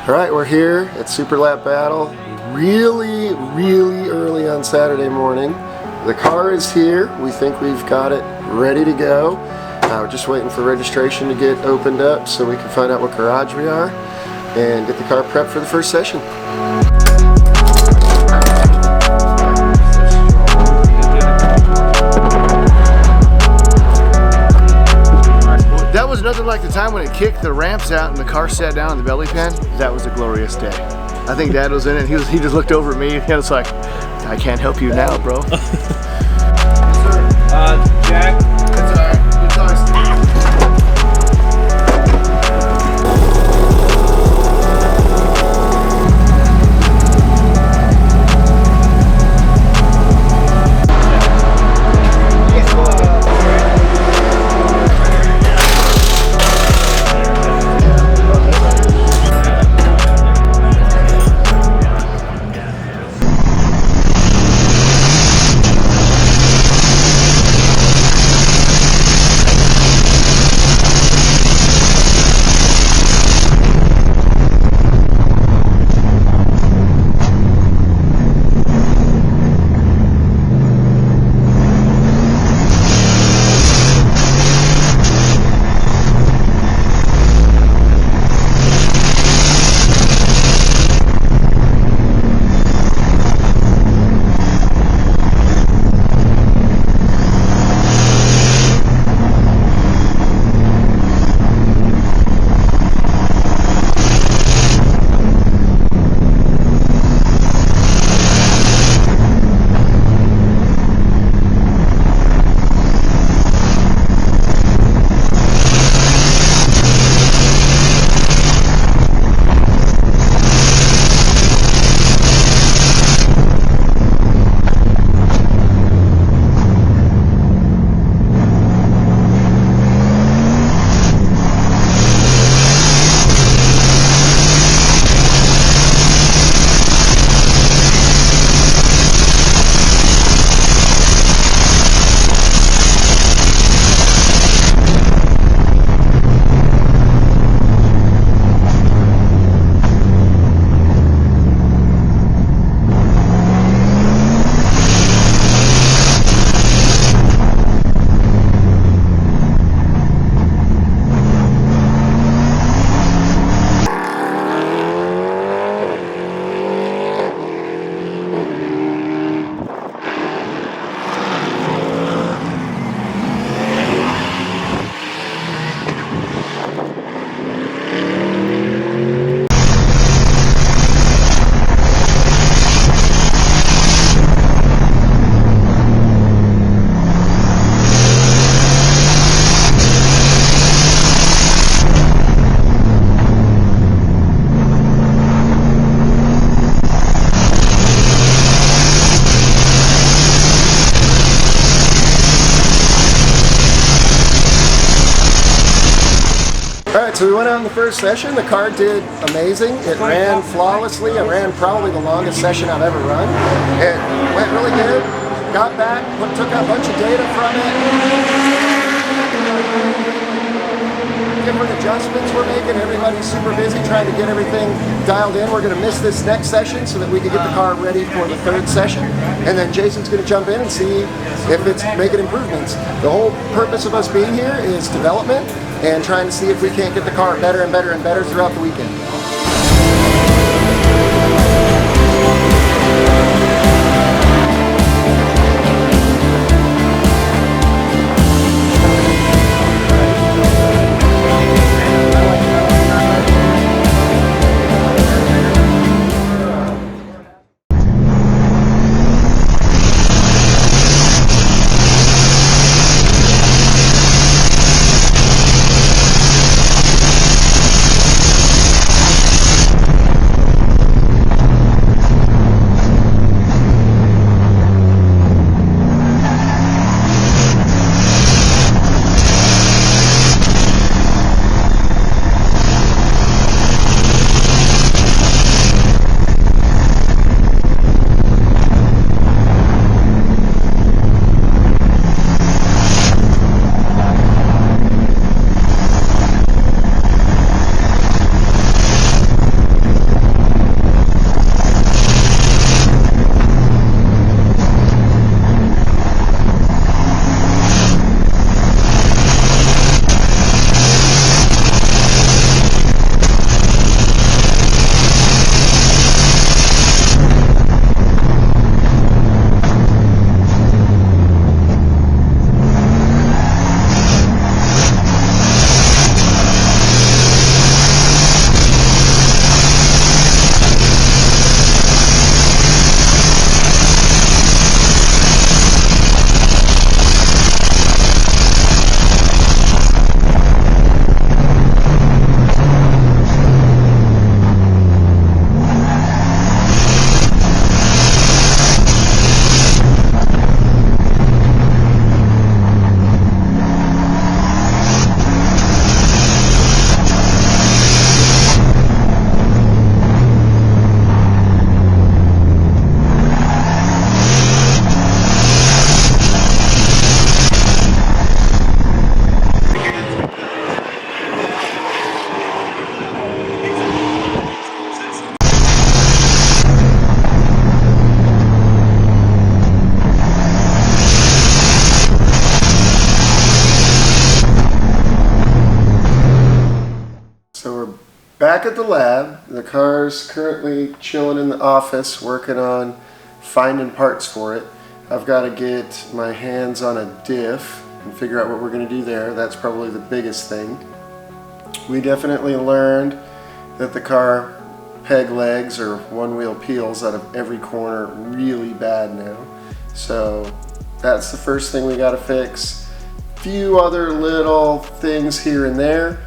All right, we're here at Super Lap Battle, really early on Saturday morning. The car is here. We think we've got it ready to go. We're just waiting for registration to get opened up so we can find out what garage we are and get the car prepped for the first session. That was nothing like the time when it kicked the ramps out and the car sat down in the belly pan. That was a glorious day. I think Dad was in it. He just looked over at me and was like, I can't help you now, bro. Jack. That's all right. It's always... Alright, so we went out in the first session. The car did amazing. It ran flawlessly. It ran probably the longest session I've ever run. It went really good. Got back, took a bunch of data from it. Different adjustments we're making. Everybody's super busy trying to get everything dialed in. We're going to miss this next session so that we can get the car ready for the third session. And then Jason's going to jump in and see if it's making improvements. The whole purpose of us being here is development and trying to see if we can't get the car better and better and better throughout the weekend. lab. The car's currently chilling in the office working on finding parts for it. I've got to get my hands on a diff and figure out what we're going to do there. That's probably the biggest thing. We definitely learned that the car peg legs or one wheel peels out of every corner really bad now. So that's the first thing we got to fix. Few other little things here and there.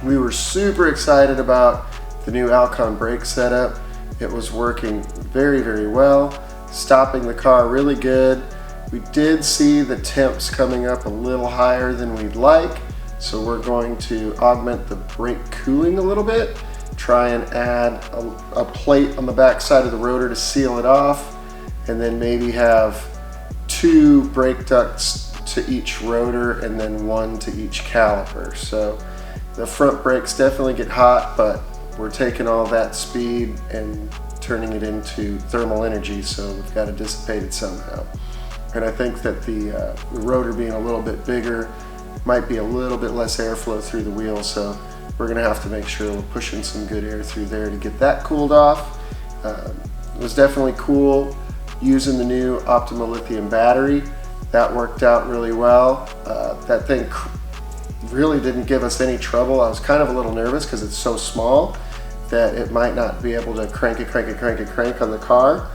We were super excited about the new Alcon brake setup. It was working very, very well, stopping the car really good. We did see the temps coming up a little higher than we'd like, so we're going to augment the brake cooling a little bit, try and add a plate on the back side of the rotor to seal it off, and then maybe have 2 brake ducts to each rotor and then 1 to each caliper. So the front brakes definitely get hot, but we're taking all that speed and turning it into thermal energy, so we've got to dissipate it somehow. And I think that the rotor being a little bit bigger might be a little bit less airflow through the wheel, so we're going to have to make sure we're pushing some good air through there to get that cooled off. It was definitely cool using the new Optima lithium battery. That worked out really well. That thing really didn't give us any trouble. I was kind of a little nervous because it's so small that it might not be able to crank on the car,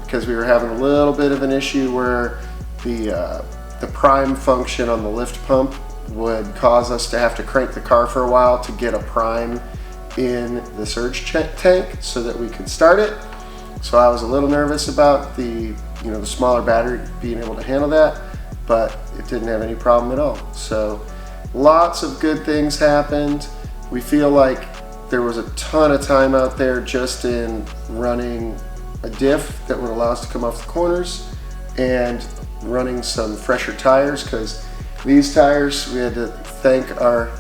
because we were having a little bit of an issue where the prime function on the lift pump would cause us to have to crank the car for a while to get a prime in the surge tank so that we could start it. So I was a little nervous about the smaller battery being able to handle that, but it didn't have any problem at all. So lots of good things happened. We feel like there was a ton of time out there just in running a diff that would allow us to come off the corners and running some fresher tires, because these tires, we had to thank our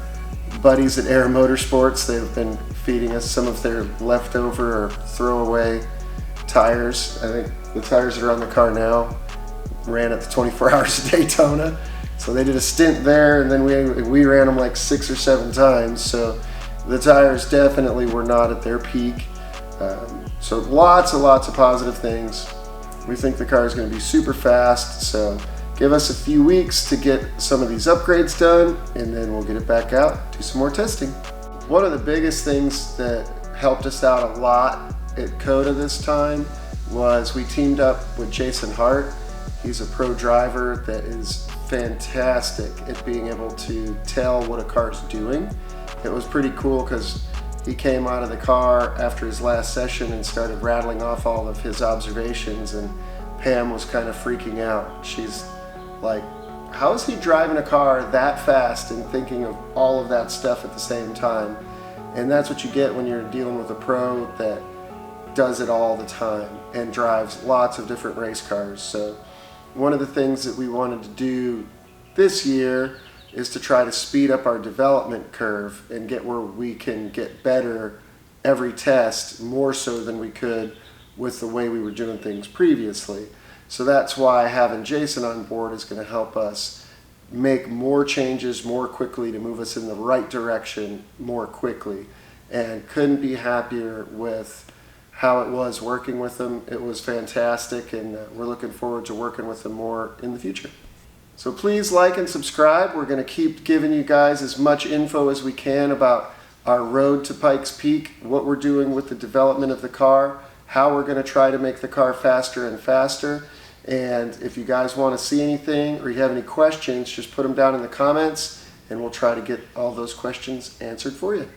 buddies at Air Motorsports. They've been feeding us some of their leftover or throwaway tires. I think the tires that are on the car now ran at the 24 Hours of Daytona. So they did a stint there, and then we ran them like 6 or 7 times. So the tires definitely were not at their peak. So lots of positive things. We think the car is going to be super fast. So give us a few weeks to get some of these upgrades done, and then we'll get it back out, do some more testing. One of the biggest things that helped us out a lot at COTA this time was we teamed up with Jason Hart. He's a pro driver that is fantastic at being able to tell what a car's doing. It was pretty cool because he came out of the car after his last session and started rattling off all of his observations, and Pam was kind of freaking out. She's like, how is he driving a car that fast and thinking of all of that stuff at the same time? And that's what you get when you're dealing with a pro that does it all the time and drives lots of different race cars. So one of the things that we wanted to do this year is to try to speed up our development curve and get where we can get better every test, more so than we could with the way we were doing things previously. So that's why having Jason on board is going to help us make more changes more quickly to move us in the right direction more quickly. And couldn't be happier with how it was working with them. It was fantastic, and we're looking forward to working with them more in the future. So please like and subscribe. We're going to keep giving you guys as much info as we can about our road to Pikes Peak, what we're doing with the development of the car, how we're going to try to make the car faster and faster. And if you guys want to see anything or you have any questions, just put them down in the comments and we'll try to get all those questions answered for you.